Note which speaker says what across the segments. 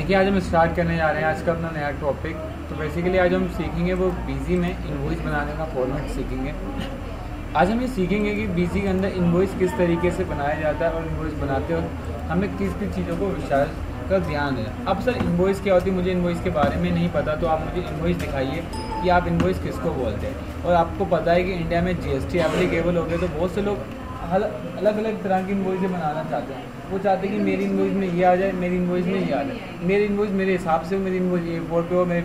Speaker 1: देखिए आज हम स्टार्ट करने जा रहे हैं आज का अपना नया टॉपिक। तो बेसिकली आज हम सीखेंगे वो बीजी में इनवॉइस बनाने का फॉर्मेट सीखेंगे। आज हम ये सीखेंगे कि बीजी के अंदर इनवॉइस किस तरीके से बनाया जाता है और इनवॉइस बनाते वक्त हमें किस किस चीज़ों को विशेष का ध्यान देना। अब सर इनवॉइस क्या होती है, मुझे इनवॉइस के बारे में नहीं पता, तो आप मुझे इनवॉइस दिखाइए कि आप इनवॉइस किसको बोलते हैं। और आपको पता है कि इंडिया में जीएसटी एप्लीकेबल हो गया, तो बहुत से लोग अलग अलग तरह की इनवॉइस बनाना चाहते हैं। वो चाहते हैं कि मेरी इनवॉइस में ये आ जाए, मेरी इनवॉइस में ये आ जाए, मेरी इनवॉइस मेरे हिसाब से हो, मेरी इनवॉइस A4 पे हो, मेरे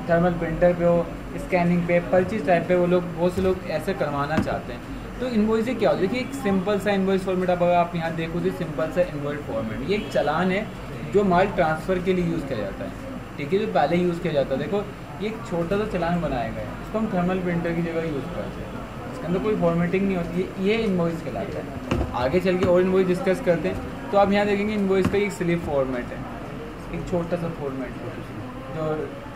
Speaker 1: थर्मल प्रिंटर पे हो, स्कैनिंग पे, परचेज टाइप पे, वो लोग बहुत से लोग ऐसे करवाना चाहते हैं। तो इनवॉइस से क्या होता है, देखिए एक सिंपल सा इनवॉइस फॉर्मेट अगर आप यहाँ देखो तो सिंपल सा इनवॉइस फॉर्मेट ये एक चालान है जो माल ट्रांसफ़र के लिए यूज़ किया जाता है। ठीक है, जो पहले यूज़ किया जाता है, देखो ये एक छोटा सा चालान बनाया गया है, इसको हम थर्मल प्रिंटर की जगह यूज़ करते हैं। इसके अंदर कोई फॉर्मेटिंग नहीं होती है, ये इनवॉइस कहलाता है। आगे चल के और इनवॉइस डिस्कस करते हैं। तो आप यहाँ देखेंगे इनवॉइस का एक स्लिप फॉर्मेट है, एक छोटा सा फॉर्मेट है जो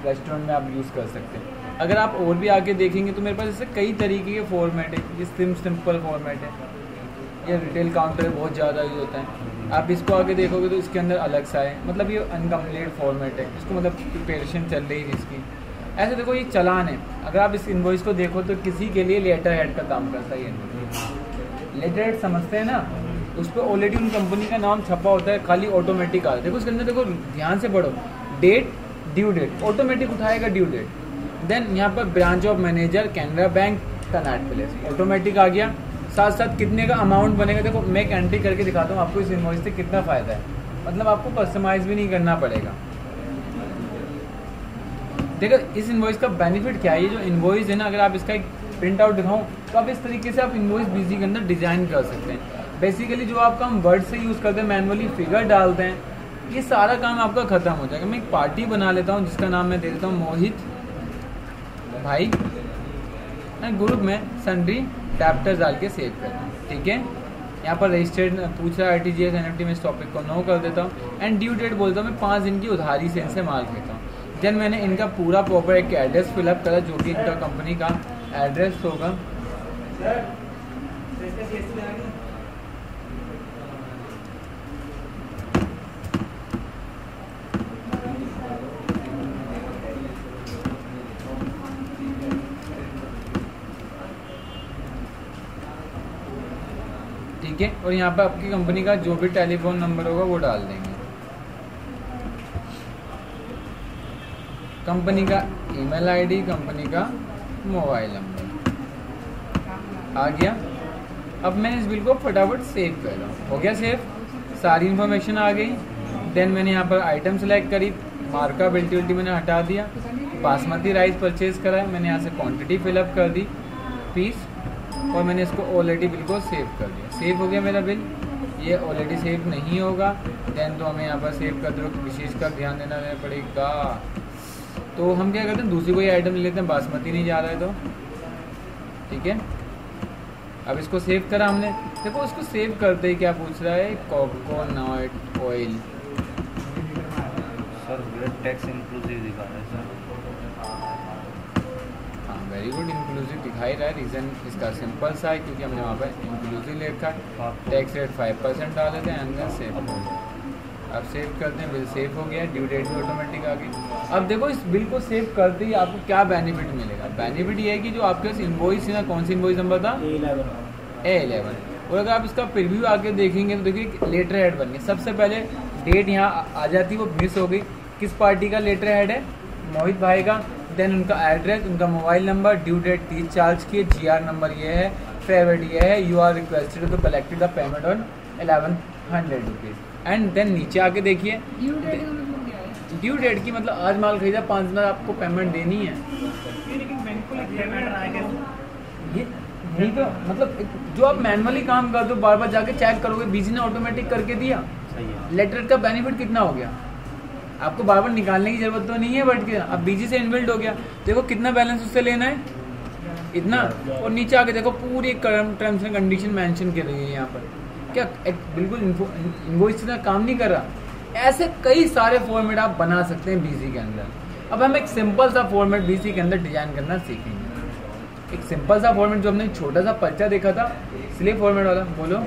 Speaker 1: रेस्टोरेंट में आप यूज़ कर सकते हैं। अगर आप और भी आगे देखेंगे तो मेरे पास ऐसे कई तरीके के फॉर्मेट है। ये सिंपल फॉर्मेट है, ये रिटेल काउंटर बहुत ज़्यादा यूज होता है। आप इसको आगे देखोगे तो इसके अंदर अलग सा है, मतलब ये अनकम्प्लीट फॉर्मेट है, इसको मतलब प्रिपरेशन चल रही है इसकी। ऐसे देखो ये चालान है, अगर आप इस इनवॉइस को देखो तो किसी के लिए लेटर हेड का काम करता है। ये लेटर हेड समझते हैं ना, उस पर ऑलरेडी उन कंपनी का नाम छपा होता है, खाली ऑटोमेटिक आता है। देखो उसके अंदर देखो ध्यान से पढ़ो, डेट, ड्यू डेट, ऑटोमेटिक उठाएगा ड्यू डेट। देन यहाँ पर branch of manager Canara bank Connaught Place, automatic आ गया। साथ साथ कितने का अमाउंट बनेगा, देखो मैं एक एंट्री करके दिखाता हूँ आपको इस इनवॉइस से कितना फ़ायदा है, मतलब आपको कस्टमाइज भी नहीं करना पड़ेगा। देखो इस इनवॉइस का बेनिफिट क्या है, ये जो इनवॉइस है ना, अगर आप इसका एक प्रिंट आउट दिखाऊँ तो आप इस तरीके से आप इनवॉइस बीजी के अंदर डिज़ाइन कर सकते हैं। बेसिकली जो आपका हम वर्ड से यूज़ करते हैं, मैनुअली फिगर डालते हैं, ये सारा काम आपका ख़त्म हो जाएगा। मैं एक पार्टी बना लेता हूँ जिसका नाम मैं दे देता हूँ मोहित भाई, ग्रुप में सन्ड्री डैप्टर डाल के सेव करता हूँ। ठीक है, यहाँ पर रजिस्टर्ड पूछ रहा है RTGS NFT में, इस टॉपिक को नो कर देता हूँ। एंड ड्यू डेट बोलता हूँ मैं 5 दिन की उधारी से इनसे माल लेता हूँ। देन मैंने इनका पूरा प्रॉपर एक एड्रेस फिलअप करा जो कि इनका कंपनी का एड्रेस होगा। ठीक है, और यहाँ पर आपकी कंपनी का जो भी टेलीफोन नंबर होगा वो डाल देंगे, कंपनी का ईमेल आईडी, कंपनी का मोबाइल नंबर आ गया। अब मैंने इस बिल को फटाफट सेव कर रहा हूँ, हो गया सेव, सारी इन्फॉर्मेशन आ गई। देन मैंने यहाँ पर आइटम सेलेक्ट करी, मार्केबिलिटी मैंने हटा दिया, बासमती राइस परचेज करा है, मैंने यहाँ से क्वांटिटी फिलअप कर दी पीस, और मैंने इसको ऑलरेडी बिल को सेव कर दिया। सेव हो गया मेरा बिल, ये ऑलरेडी सेव नहीं होगा। देन तो हमें यहाँ पर सेव करते वक्त विशेष का ध्यान देना पड़ेगा। तो हम क्या करते हैं, दूसरी कोई आइटम ले लेते हैं, बासमती नहीं जा रहा है तो। ठीक है, अब इसको सेव करा हमने। देखो इसको सेव करते ही क्या पूछ रहा है, coconut oil.
Speaker 2: Sir tax inclusive दिखा रहा है सर।
Speaker 1: वेरी गुड, इंक्लूसिव दिखाई रहा है। रीज़न इसका सिंपल सा है क्योंकि हमने वहाँ पर इंक्लूसिव लिखा है। टैक्स रेट 5% डाल देते हैं, अंदर सेव। अब सेव करते हैं, बिल सेव हो गया, ड्यू डेट भी ऑटोमेटिक आ गई। अब देखो इस बिल को सेव करते ही आपको क्या बेनिफिट मिलेगा। बेनिफिट ये है कि जो आपके पास इनवॉइस है ना, कौन सी इनवॉइस नंबर था, A11। और अगर आप इसका प्रीव्यू आके देखेंगे तो देखिए लेटर हेड बन गया। सबसे पहले डेट यहाँ आ जाती, वो मिस हो गई। किस पार्टी का लेटर हेड है, मोहित भाई का। देन उनका एड्रेस, उनका mobile number, due date 30 charge किए, GR नंबर ये है, फेवरेट ये है, you are requested to collected the payment on 1100 rupees. And then नीचे आके देखिए ड्यू डेट की, मतलब आज माल खरीदा 5 दिन आपको पेमेंट देनी है। ये नहीं तो मतलब जो आप मैनुअली काम कर दो, बार बार जाके चेक करोगे, बीजी ने ऑटोमेटिक करके दिया। लेटर का बेनिफिट कितना हो गया, आपको बार बार निकालने की जरूरत तो नहीं है, बट के अब बीजी से इनबिल्ट हो गया। देखो कितना बैलेंस उससे लेना है, इतना। और नीचे आके देखो पूरी एक टर्म्स एंड कंडीशन मेंशन कर रही है यहाँ पर। क्या बिल्कुल इनवॉइस का काम नहीं कर रहा। ऐसे कई सारे फॉर्मेट आप बना सकते हैं बीजी के अंदर। अब हम एक सिंपल सा फॉर्मेट बीजी के अंदर डिजाइन करना सीखेंगे। एक सिंपल सा फॉर्मेट जो हमने छोटा सा पर्चा देखा था, स्लिप फॉर्मेट वाला, बोलो।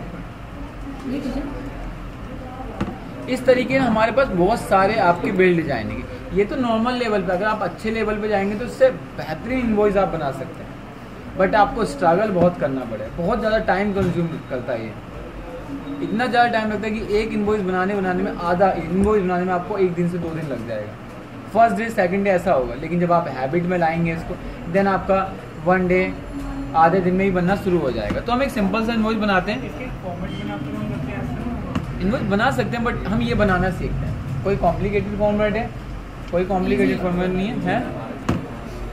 Speaker 1: इस तरीके से हमारे पास बहुत सारे आपके बिल्ड डिजाइनिंग है। ये तो नॉर्मल लेवल पे, अगर आप अच्छे लेवल पे जाएंगे तो इससे बेहतरीन इनवॉइस आप बना सकते हैं, बट आपको स्ट्रगल बहुत करना पड़े, बहुत ज़्यादा टाइम कंज्यूम करता है। ये इतना ज़्यादा टाइम लगता है कि एक इनवॉइस बनाने में आधा इनवॉइस बनाने में आपको 1 दिन से 2 दिन लग जाएगा। फर्स्ट डे सेकंड डे ऐसा होगा, लेकिन जब आप हैबिट में लाएंगे इसको, देन आपका 1 डे आधे दिन में ही बनना शुरू हो जाएगा। तो हम एक सिंपल सा इनवॉइस बनाते हैं, इनवॉइस बना सकते हैं, बट हम ये बनाना सीखते हैं। कोई कॉम्प्लिकेटेड फॉर्मेट है, कोई कॉम्प्लिकेटेड फॉर्मेट नहीं है,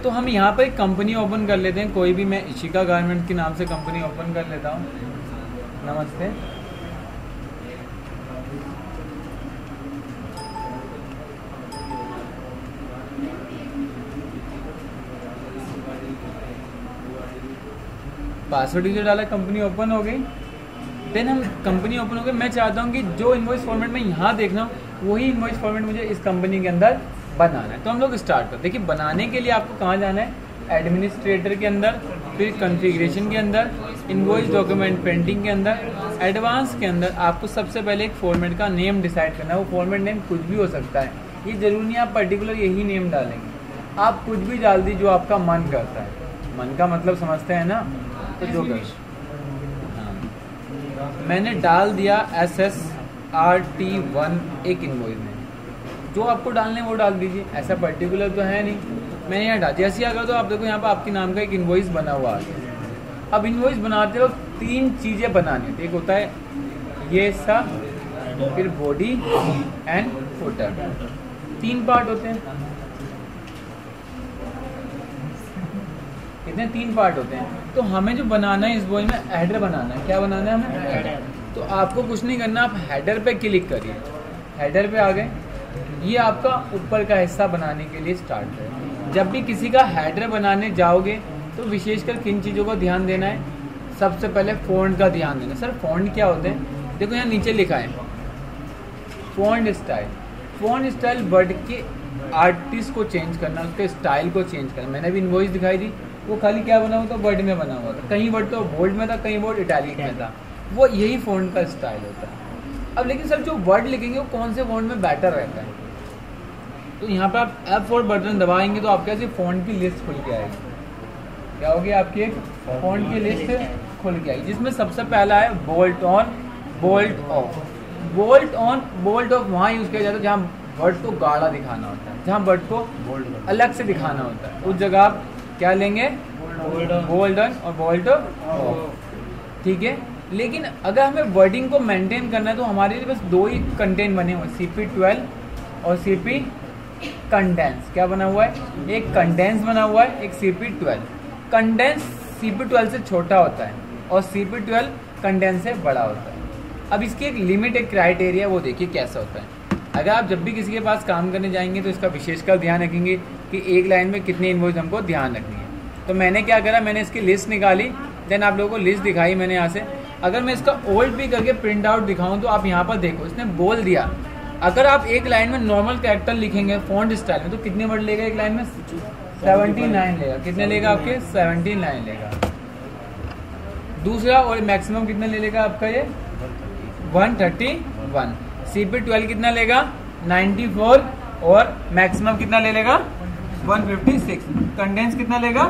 Speaker 1: तो हम यहाँ पर एक कंपनी ओपन कर लेते हैं, कोई भी। मैं इशिका गारमेंट के नाम से कंपनी ओपन कर लेता हूँ। नमस्ते। पासवर्ड यूजर डाला, कंपनी ओपन हो गई। देन हम कंपनी ओपन हो गई, मैं चाहता हूँ कि जो इनवॉइस फॉर्मेट में यहाँ देखना वही इनवॉइस फॉर्मेट मुझे इस कंपनी के अंदर बनाना है। तो हम लोग स्टार्ट करते हैं। देखिए, बनाने के लिए आपको कहाँ जाना है, एडमिनिस्ट्रेटर के अंदर, फिर कॉन्फ़िगरेशन के अंदर, इनवॉइस डॉक्यूमेंट प्रिंटिंग के अंदर, एडवांस के अंदर आपको सबसे पहले एक फॉर्मेट का नेम डिसाइड करना है। वो फॉर्मेट नेम कुछ भी हो सकता है, ये जरूरी नहीं आप पर्टिकुलर यही नेम डालेंगे, आप कुछ भी डाल दी जो आपका मन करता है। मन का मतलब समझते हैं ना, तो जो कर मैंने डाल दिया SSRT1 एक इनवॉइस में, जो आपको डालने वो डाल दीजिए, ऐसा पर्टिकुलर तो है नहीं। मैंने यहाँ डाल, जैसे अगर तो आप देखो यहाँ पर आपके नाम का एक इनवॉइस बना हुआ है। अब इनवॉइस बनाते वक्त 3 चीज़ें बनानी होती है, एक होता है ये सा, फिर बॉडी एंड फुटर, 3 पार्ट होते हैं। कितने 3 पार्ट होते हैं। तो हमें जो बनाना है इस बॉय में हेडर बनाना है। क्या बनाना है हमें? हेडर। तो आपको कुछ नहीं करना, आप हेडर पे क्लिक करिए, हेडर पे आ गए। ये आपका ऊपर का हिस्सा बनाने के लिए स्टार्ट है। जब भी किसी का हेडर बनाने जाओगे तो विशेषकर किन चीज़ों का ध्यान देना है? सबसे पहले फ़ॉन्ट का ध्यान देना। सर फ़ॉन्ट क्या होते हैं? देखो यहाँ नीचे लिखा है font style. Font style word के आर्टिस्ट को चेंज करना, उसके स्टाइल को चेंज करना। मैंने भी इनवॉइस दिखाई दी, वो खाली क्या बना हुआ था? वर्ड में बना हुआ था। कहीं वर्ड तो बोल्ड में था, कहीं वर्ड इटैलिक में था। वो यही फ़ॉन्ट का स्टाइल होता है। अब लेकिन सर जो वर्ड लिखेंगे वो कौन से फ़ॉन्ट में बेटर रहता है? तो यहाँ पर आप F4 बटन दबाएंगे तो आपके ऐसे फ़ॉन्ट की लिस्ट खुल के आएगी। क्या होगी? आपकी एक फ़ॉन्ट की लिस्ट खुल के आएगी, जिसमें सबसे पहला है bolt on, bolt of. Bolt on, bolt of वहाँ यूज़ किया जाता है जहाँ वर्ड को गाढ़ा दिखाना होता है, जहाँ वर्ड को अलग से दिखाना होता है, उस जगह आप क्या लेंगे? बोल्ड ऑन और बोल्ट ऑफ। ठीक है। लेकिन अगर हमें वर्डिंग को मेंटेन करना है तो हमारे लिए बस 2 ही कंटेंट बने हुए हैं, CP12 और CP कंडेंस। क्या बना हुआ है? एक कंडेंस बना हुआ है, एक CP12। कंडेंस CP12 से छोटा होता है और CP12 कंडेंस से बड़ा होता है। अब इसकी एक लिमिट, एक क्राइटेरिया, वो देखिए कैसा होता है। अगर आप जब भी किसी के पास काम करने जाएंगे तो इसका विशेषकर ध्यान रखेंगे कि एक लाइन में कितने इनवॉइस हमको ध्यान रखनी है। तो मैंने क्या करा, मैंने इसकी लिस्ट निकाली, देन आप लोगों को लिस्ट दिखाई मैंने यहाँ से। अगर मैं इसका ओल्ड भी करके प्रिंट आउट दिखाऊं तो आप यहाँ पर देखो, इसने बोल दिया अगर आप एक लाइन में नॉर्मल कैरेक्टर लिखेंगे फॉन्ट स्टाइल में तो कितने वर्ड लेगा एक लाइन में? 79 लेगा। कितने लेगा आपके? 79 लेगा। दूसरा और मैक्सिमम कितना ले लेगा आपका? ये 131। CP12 कितना लेगा? 94 और मैक्सिमम कितना ले लेगा? 156। कंडेंस कितना लेगा?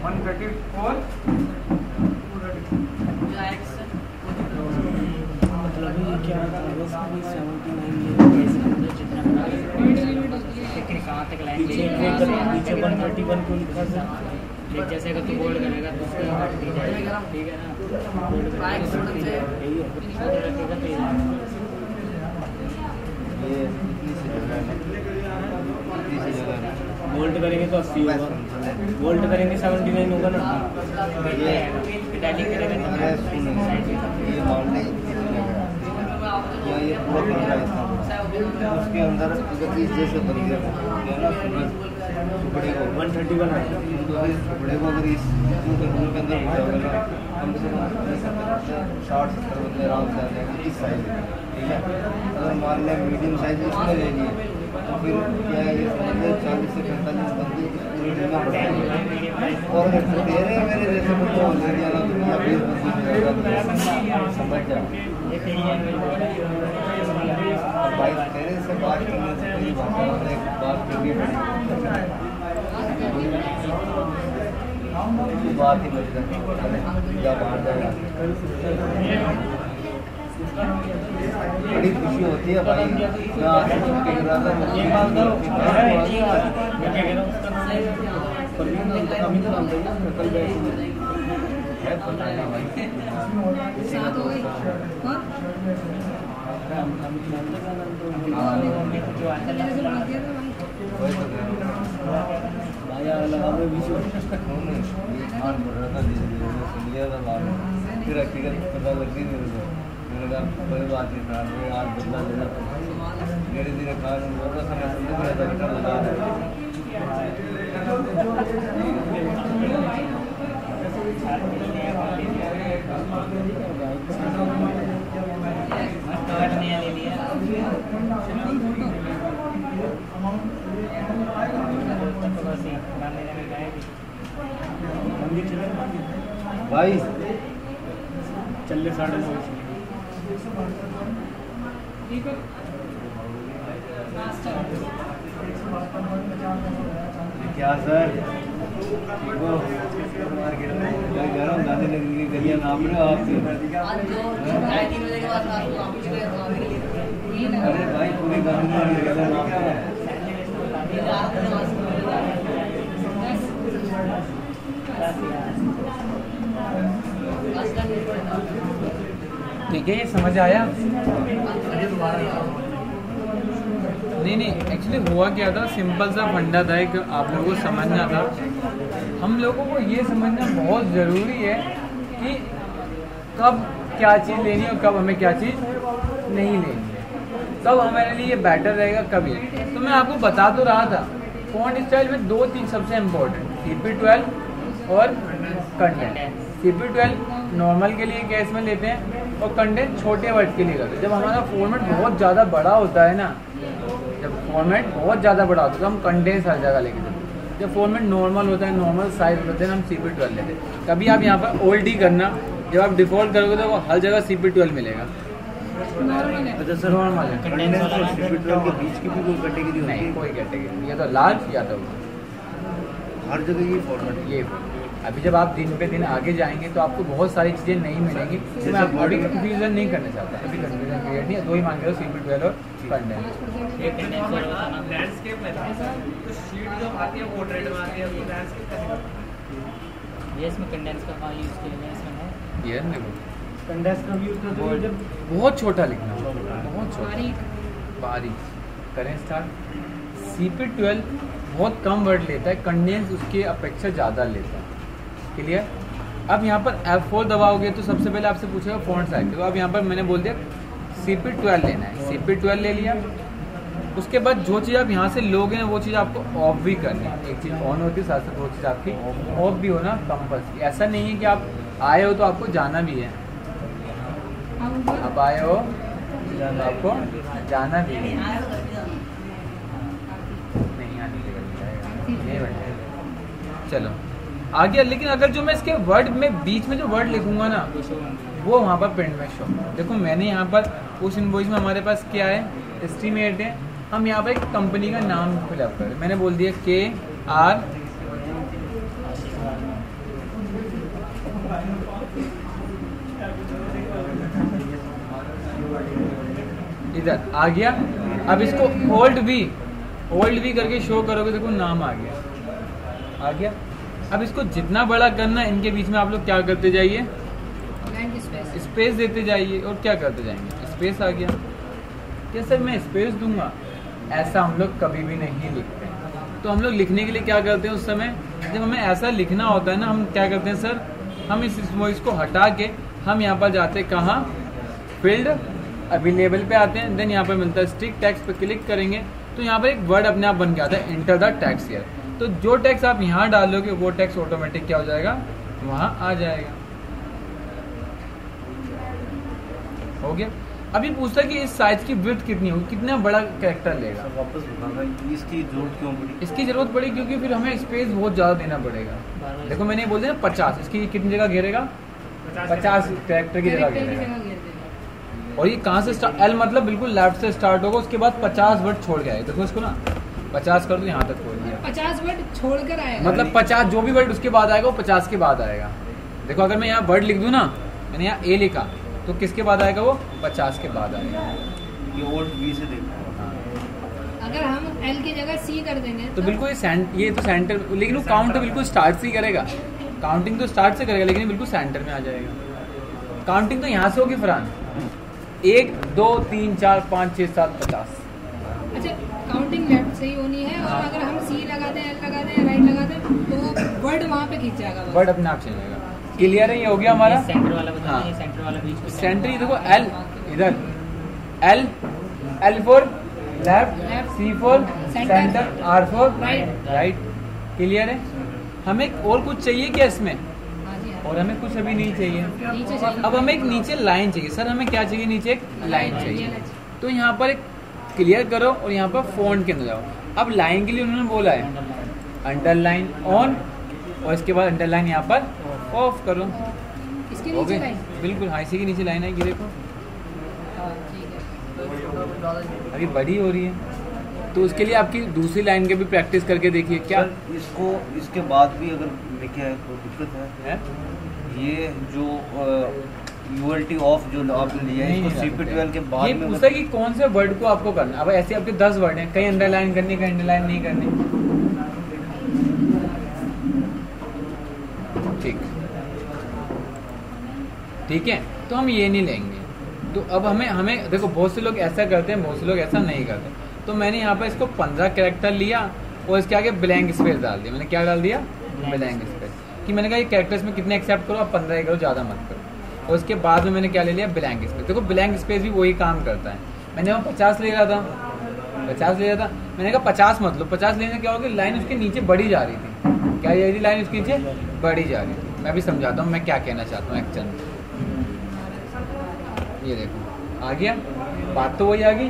Speaker 1: 134।
Speaker 2: नीचे 131 को लिखा सर, जैसे अगर तू बोल्ड करेगा तो उसका हट नहीं जाएगा। ठीक है ना? बोल्ड करेंगे तो 80 होगा, बोल्ड करेंगे 79 होगा ना। इटैलिक करेंगे
Speaker 3: ये पूरा बन रहा है, उसके अंदर इस जैसे बन गया ना टुकड़े को 131 है, टुकड़े को अगर इस के अंदर हो जाएगा ना कम से कम 60-70 बंदे आराम से आ जाएंगे इस साइज में। ठीक है। अगर मान लें मीडियम साइज इसमें लेनी है तो फिर क्या है, ये समझिए 40 से 45 बंदे इस पूरी टीम में बढ़ाएंगे और अगर दे रहे हैं मेरे जैसे बंदे ऑलरेडी आना तो भैया 20 बंदे समझ जाओ। भाई तेरे से बात करने से कोई बात करनी पड़ेगी, बात ही बच रही या बाहर जाएगा। बड़ी खुशी होती है भाई, मैं आज से कह रहा था फिर हकीकत पता लग गई मेरे को। मैंने कहा कोई बात नहीं था, मैं आज बदला लेना धीरे धीरे खान बोला था, मैं समझ रहा था बेटा लगा भाई
Speaker 2: चल 9:30
Speaker 3: क्या सर ठीक हो? गांधी नगर की गलियां नाम रहे हो आपसे? अरे भाई पूरी गांधी नगर की गलियां नाम रहे हैं।
Speaker 1: ठीक है, ये समझ आया? नहीं, एक्चुअली हुआ क्या था, सिंपल सा फंडा था, एक आप लोगों को समझना था। हम लोगों को ये समझना बहुत ज़रूरी है कि कब क्या चीज़ लेनी है और कब हमें क्या चीज़ नहीं लेनी है, कब हमारे लिए बेटर रहेगा कभी। तो मैं आपको बता तो रहा था, फॉन्ट स्टाइल में 2-3 सबसे इम्पोर्टेंट, CP12 और कंटेंट। CP12 नॉर्मल के लिए केस में लेते हैं और कंटेंट छोटे वर्ड के लिए करते हैं। जब हमारा फॉर्मेट बहुत ज़्यादा बड़ा होता है ना, जब फॉर्मेट बहुत ज़्यादा बड़ा होता है तो हम कंडेंस हर जगह लेके चलते हैं। जब फॉर्मेट नॉर्मल होता है, नॉर्मल साइज होता है, हम CP12 लेते हैं। कभी आप यहाँ पर OLD करना, जब आप डिफ़ॉल्ट करोगे तो वो हर जगह CP12 मिलेगा। अच्छा सर, नॉर्मल है।
Speaker 3: कंडेंस और CP12 के बीच की भी कोई कैटेगरी होती है?
Speaker 1: नहीं, कोई कैटेगरी, या तो लार्ज या तो
Speaker 3: हर जगह ये फॉर्मेट
Speaker 1: ये। अभी जब आप दिन पे दिन आगे जाएंगे तो आपको बहुत सारी चीज़ें नहीं मिलेंगी। तो मैं अभी कन्फ्यूजन नहीं करना चाहता, अभी कन्फ्यूजन क्रिएट नहीं है। 2 ही मान लो, CP12 और कंडेंस।
Speaker 4: लैंडस्केप में तो शीट जो आती है पोर्ट्रेट में आती है, तो लैंडस्केप
Speaker 2: ये इसमें कंडेंस का यूज़ किया गया इसमें है।
Speaker 1: ये देखो,
Speaker 2: कंडेंस का यूज़ करते हैं जब
Speaker 1: बहुत छोटा लिखना, बहुत छोटा, बारीक करें स्टार्ट। CP12 बहुत कम वर्ड लेता है, कंडेंस उसके अपेक्षा ज़्यादा लेता है। क्लियर? अब यहाँ पर F4 दबाओगे तो सबसे पहले आपसे पूछेगा फॉन्ट साइज। तो अब यहाँ पर मैंने बोल दिया CP12 लेना है, CP12 ले लिया। उसके बाद जो चीज़ आप यहाँ से लोगे ना, वो चीज़ आपको ऑफ भी करनी है। एक चीज़ ऑन होती है, साथ साथ वो चीज़ आपकी ऑफ भी होना कंपल्सरी। ऐसा नहीं है कि आप आए हो तो आपको जाना भी है, आप आए हो तो आपको जाना भी है। नहीं आने के चलो आगे। लेकिन अगर जो मैं इसके वर्ड में बीच में जो वर्ड लिखूंगा ना, वो वहाँ पर प्रिंट में शो। देखो मैंने यहाँ पर उस इनवॉइस में हमारे पास क्या है, एस्टीमेट है। हम यहाँ पर एक कंपनी का नाम फिलअप करें। मैंने बोल दिया KR इधर आ गया। अब इसको होल्ड भी करके शो करोगे, देखो नाम आ गया। अब इसको जितना बड़ा करना, इनके बीच में आप लोग क्या करते जाइए, स्पेस देते जाइए। और क्या करते जाएंगे, स्पेस आ गया। क्या सर मैं स्पेस दूंगा? ऐसा हम लोग कभी भी नहीं लिखते। तो हम लोग लिखने के लिए क्या करते हैं, उस समय जब हमें ऐसा लिखना होता है ना, हम क्या करते हैं सर, हम इस वॉइस को हटा के हम यहाँ पर जाते हैं कहाँ, फील्ड अवेलेबल पे आते हैं। देन यहाँ पर मिलता है स्टिक टेक्स्ट पे क्लिक करेंगे तो यहाँ पर एक वर्ड अपने आप बन के आता है, एंटर द टेक्स्ट हियर। तो जो टेक्स्ट आप यहाँ डालोगे वो टेक्स्ट ऑटोमेटिक क्या हो जाएगा, वहाँ आ जाएगा। हो गया। अभी पूछता है कि इस साइज की विड्थ कितनी होगी, कितना बड़ा कैरेक्टर लेगा।
Speaker 3: सब वापस बताना इसकी जरूरत क्यों पड़ी?
Speaker 1: इसकी जरूरत पड़ी क्योंकि फिर हमें स्पेस बहुत ज़्यादा देना पड़ेगा। देखो मैंने बोल दिया ना 50, इसकी कितनी जगह घेरेगा, 50 कैरेक्टर की जगह घेरेगा। और ये कहाँ से स्टार्ट, एल मतलब बिल्कुल लेफ्ट से स्टार्ट होगा, उसके बाद 50 वर्ड छोड़ के आएगा। देखो इसको ना 50 कर दो, यहाँ तक छोड़ दिया,
Speaker 5: 50 वर्ड छोड़कर आएगा,
Speaker 1: मतलब 50 जो भी वर्ड उसके बाद आएगा वो 50 के बाद आएगा। देखो अगर मैं यहाँ वर्ड लिख दूँ ना, मैंने यहाँ ए लिखा तो किसके बाद आएगा वो 50 के बाद आएगा।
Speaker 3: ये ओल्ड वी से देखो।
Speaker 5: अगर हम एल की जगह सी कर देंगे
Speaker 1: तो बिल्कुल ये तो सेंटर, लेकिन वो काउंट तो बिल्कुल स्टार्ट से ही करेगा, काउंटिंग तो स्टार्ट से करेगा, लेकिन बिल्कुल सेंटर में आ जाएगा। काउंटिंग तो यहाँ से होगी फरहान, 1 2 3 4 5 6 7 50।
Speaker 5: अच्छा, काउंटिंग लेफ्ट से ही होनी है, और अगर हम सी लगा दें, एल लगा दें, राइट लगा दें तो वर्ड वहाँ पे खींच जाएगा,
Speaker 1: वर्ड अपने आप चेंज होगा। क्लियर है, ये हो गया हमारा
Speaker 2: सेंटर वाला बता
Speaker 1: हाँ।
Speaker 2: दीजिए, सेंटर वाला बीच में
Speaker 1: सेंटर, देखो एल इधर, L for left, C for centre, R for right. Clear है। हमें और कुछ चाहिए क्या इसमें?
Speaker 5: हाँ जी, हाँ।
Speaker 1: और हमें कुछ अभी नहीं चाहिए।
Speaker 5: नीचे चाहिए।
Speaker 1: अब हमें एक नीचे लाइन चाहिए। सर हमें क्या चाहिए? नीचे एक लाइन चाहिए। तो यहाँ पर एक क्लियर करो और यहाँ पर फॉन्ट के अंदर जाओ। अब लाइन के लिए उन्होंने बोला है अंडरलाइन ऑन, और इसके बाद अंडरलाइन यहाँ पर ऑफ करो।
Speaker 5: इसके
Speaker 1: हो
Speaker 5: नीचे
Speaker 1: गए?
Speaker 5: लाइन।
Speaker 1: बिल्कुल, हाँ इसी के नीचे लाइन आएगी। देखो
Speaker 5: हाँ, ठीक है।
Speaker 1: अभी बड़ी हो रही है, तो उसके लिए आपकी दूसरी लाइन के भी प्रैक्टिस करके देखिए। क्या
Speaker 3: सर, इसको इसके बाद भी अगर लिखे है तो दिक्कत है? ये जो यूएलटी ऑफ जो आपने लिया है,
Speaker 1: नहीं,
Speaker 3: इसको
Speaker 1: नहीं
Speaker 3: CP12 के बाद
Speaker 1: ये
Speaker 3: में
Speaker 1: पूछा कि कौन से वर्ड को आपको करना है। अब ऐसे आपके 10 वर्ड हैं, कहीं अंडरलाइन करनी, कहीं अंडरलाइन नहीं करनी। ठीक है, तो हम ये नहीं लेंगे। तो अब हमें देखो, बहुत से लोग ऐसा करते हैं, बहुत से लोग ऐसा नहीं करते। तो मैंने यहाँ पर इसको 15 कैरेक्टर लिया और इसके आगे ब्लैंक स्पेस डाल दिया। मैंने क्या डाल दिया? Blank space. कि मैंने कहा ये कैरेक्टर्स में कितने एक्सेप्ट करो, आप 15 करो, ज़्यादा मत करो। और उसके बाद में मैंने क्या ले लिया? Blank space. देखो ब्लैंक स्पेस भी वही काम करता है। मैंने वहाँ 50 ले रहा था, 50 ले रहा था, मैंने कहा 50 मत लो। 50 लेने से क्या होगा, लाइन उसके नीचे बढ़ी जा रही थी। क्या ये लाइन उसके नीचे बढ़ी जा रही थी। मैं भी समझाता हूँ मैं क्या कहना चाहता हूँ एक्चुअल में। ये देखो आ गया, बात तो वही आ गई।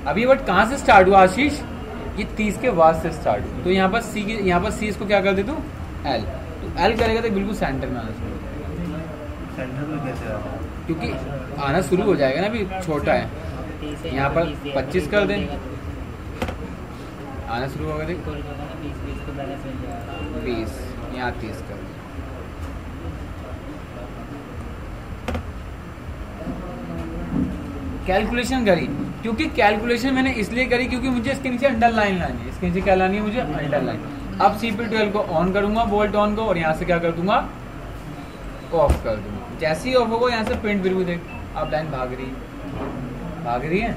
Speaker 1: अभी वर्ड कहाँ से स्टार्ट हुआ आशीष? ये 30 के बाद से स्टार्ट हुआ। तो यहाँ पर सी इसको क्या कर दे तू? एल। तो एल करेगा तो बिल्कुल सेंटर में आना शुरू,
Speaker 3: सेंटर में कैसे आ?
Speaker 1: क्योंकि आना शुरू हो जाएगा ना, अभी छोटा है। यहाँ पर 25 कर दें, आना शुरू होगा। देख 20, यहाँ 30 कर। कैलकुलेशन करी, क्योंकि कैलकुलेशन मैंने इसलिए करी क्योंकि मुझे इसके नीचे अंडरलाइन लानी है। इसके नीचे क्या लानी है मुझे? अंडरलाइन। अब CP12 को ऑन करूंगा, बोल्ट ऑन को, और यहाँ से क्या कर दूंगा? ऑफ कर दूंगा। जैसे ही ऑफ होगा यहाँ से प्रिंट बिल्कुल देख, अब लाइन भाग रही है,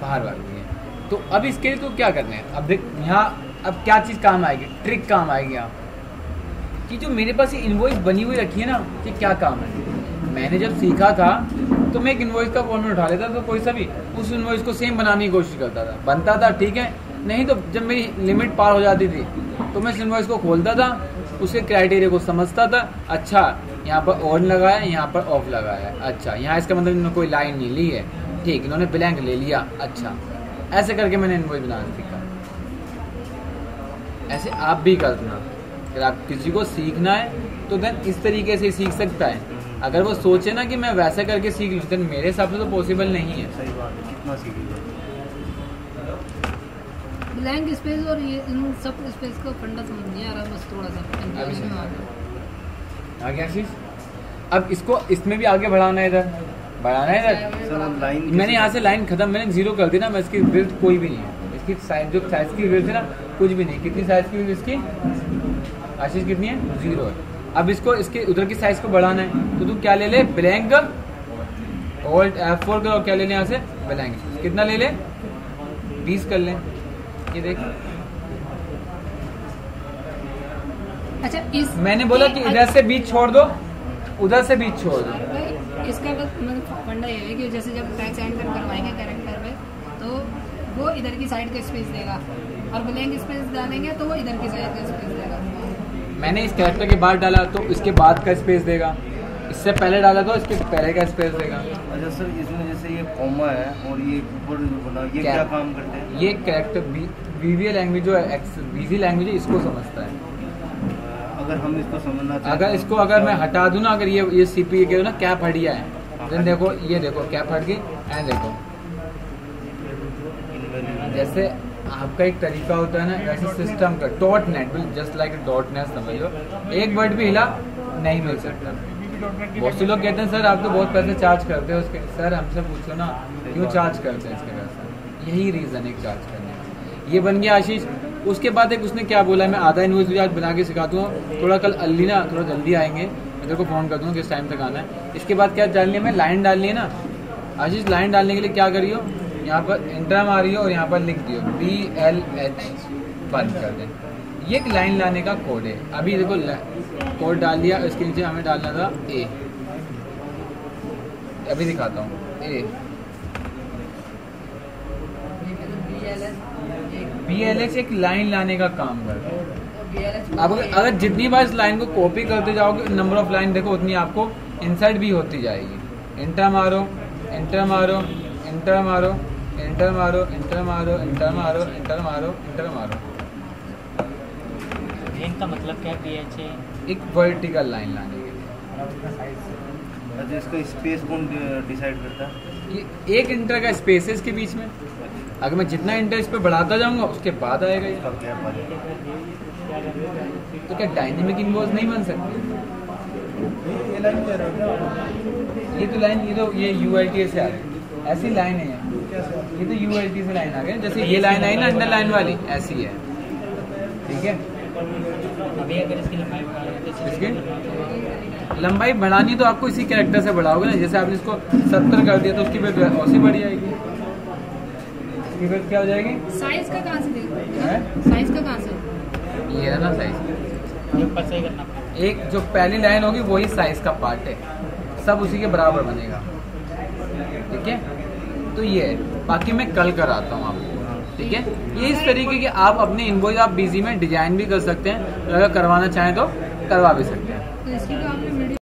Speaker 1: बाहर भाग रही है। तो अब इसके लिए तो क्या करना है? अब देख यहाँ अब क्या चीज़ काम आएगी? ट्रिक काम आएगी यहाँ कि जो मेरे पास ये इनवॉइस बनी हुई रखी है ना, ये क्या काम है। मैंने जब सीखा था तो मैं एक इनवॉइस का फॉर्मेट उठा लेता था, कोई सा भी, उस इनवॉइस को सेम बनाने की कोशिश करता था। बनता था ठीक है, नहीं तो जब मेरी लिमिट पार हो जाती थी तो मैं इस इनवॉइस को खोलता था, उसके क्राइटेरिया को समझता था। अच्छा यहाँ पर ऑन लगाया, यहाँ पर ऑफ लगाया, अच्छा यहाँ इसका मतलब इन्होंने कोई लाइन नहीं ली है, ठीक, इन्होंने ब्लैंक ले लिया। अच्छा ऐसे करके मैंने इनवॉइस बनाना सीखा। ऐसे आप भी करना। अगर आप किसी को सीखना है तो देन इस तरीके से सीख सकता है। अगर वो सोचे ना कि मैं वैसा करके सीख लूँ, देन मेरे हिसाब से तो पॉसिबल नहीं है।
Speaker 3: सही बात है, कितना सीखेगा?
Speaker 5: ब्लैंक स्पेस और ये इन सब स्पेस को फंडा समझ नहीं आ रहा, बस थोड़ा सा कंफ्यूजन में आ गया।
Speaker 1: आगे आशीष, अब इसको इसमें भी आगे बढ़ाना है, इधर बढ़ाना है इधर।
Speaker 3: सर लाइन
Speaker 1: मैंने यहाँ से लाइन खत्म, मैंने 0 कर दी ना, मैं इसकी विड्थ कोई भी नहीं है। इसकी साइज जो साइज की विड्थ है ना, कुछ भी नहीं। कितनी साइज की विड्थ इसकी आशीष? कितनी है? 0 है। अब इसको इसके उधर की साइज को बढ़ाना है तो तू क्या ले ले? ब्लैंक ऑल्ट F4 कर, और क्या ले ले यहाँ से? ब्लैंक। कितना ले ले? 20 कर ले। ये देख,
Speaker 5: अच्छा इस
Speaker 1: मैंने बोला कि इधर से बीच छोड़ दो, उधर से बीच छोड़ दो।
Speaker 5: भाई इसका मतलब फंडा ये है कि जैसे जब टैक्स एंटर करवाएंगे कैरेक्टर में तो वो इधर की साइड का स्पेस देगा, और ब्लैंक स्पेस डालेंगे तो वो इधर की साइड का स्पेस देगा।
Speaker 1: मैंने इस कैरेक्टर के बाद डाला तो इसके बाद का स्पेस देगा। इससे पहले डाला तो इसके पहले का स्पेस देगा।
Speaker 3: अच्छा सर, इसमें जैसे ये कॉमा है और ये ऊपर जो बना, ये क्या काम करते हैं?
Speaker 1: ये कैरेक्टर वीवीए लैंग्वेज जो है, बीजी लैंग्वेज है, इसको समझता है।
Speaker 3: अगर हम इसको समझना चाहें,
Speaker 1: अगर इसको अगर मैं हटा दूं ना, अगर ये सीपी के ना कैप हटिया है, देन देखो ये देखो कैप हट गई एंड देखो जैसे आपका एक तरीका होता है ना, वैसे सिस्टम का dot net just like dot net समझो, एक वर्ड भी हिला नहीं मिल सकता। बहुत से लोग कहते हैं सर आप तो बहुत पैसे चार्ज करते हो उसके। सर हमसे पूछो ना क्यों चार्ज करते हैं इसके पैसे, यही रीज़न है चार्ज करने का। ये बन गया आशीष। उसके बाद एक उसने क्या बोला, मैं आधा इनवॉइस भी आज बना के सिखाता हूँ, थोड़ा कल अल्ली ना थोड़ा जल्दी आएंगे, मैं तेरे को फ़ोन कर दूँगा किस टाइम तक आना है। इसके बाद क्या डालनी है, मैं लाइन डालनी है ना आशीष, लाइन डालने के लिए क्या करियो, यहाँ पर इंटर मारियो और यहाँ पर लिख दियो BLH बंद कर दें। ये एक लाइन लाने का कोड है। अभी देखो कोड डाल दिया, इसके नीचे हमें डालना था A। अभी दिखाता हूँ A BLH एक लाइन लाने का काम करता है। अब अगर जितनी बार इस लाइन को कॉपी करते जाओगे, नंबर ऑफ लाइन देखो उतनी आपको इंसर्ट भी होती जाएगी। इंटर मारो, इंटर मारो, इंटर मारो, इंटर मारो, इंटर मारो, इंटर मारो, इंटर मारो, इंटर मारो।
Speaker 2: इनका मतलब क्या है?
Speaker 1: एक वर्टिकल लाइन लाने के लिए।
Speaker 3: अच्छा, इसका स्पेस कौन डिसाइड करता है?
Speaker 1: ये एक इंटर का स्पेस है इसके बीच में, अगर मैं जितना इंटर इस पे बढ़ाता जाऊंगा उसके बाद आएगा ये।
Speaker 3: इसका क्या बात है?
Speaker 1: तो क्या डायनेमिक इनवॉइस नहीं बन सकती? ये तो लाइन, ये ULT से आ रही, ऐसी लाइन है ये तो ULT से लाइन आ गई। जैसे ये लाइन आई ना अंडर लाइन वाली, ऐसी है, ठीक है।
Speaker 2: अभी अगर इसकी लंबाई बढ़ा रहे हैं तो
Speaker 1: इसकी लंबाई बढ़ानी तो आपको इसी कैरेक्टर से बढ़ाओगे ना। जैसे आपने इसको 70 कर दिया तो उसकी वेट और बढ़ जाएगी, इसकी वेट क्या हो जाएगी?
Speaker 5: साइज का कहाँ से देखो, साइज का कहाँ से?
Speaker 1: ये है ना साइज,
Speaker 2: ऊपर से ही करना पड़ेगा।
Speaker 1: एक जो पहली लाइन होगी वही साइज का पार्ट है, सब उसी के बराबर बनेगा, ठीक है। तो ये है, बाकी मैं कल कराता हूँ आपको, ठीक है। ये इस तरीके के आप अपने इनवॉइस आप बिजी में डिजाइन भी कर सकते हैं, अगर करवाना चाहें तो करवा भी सकते हैं।
Speaker 5: तो इसकी तो आपने वीडियो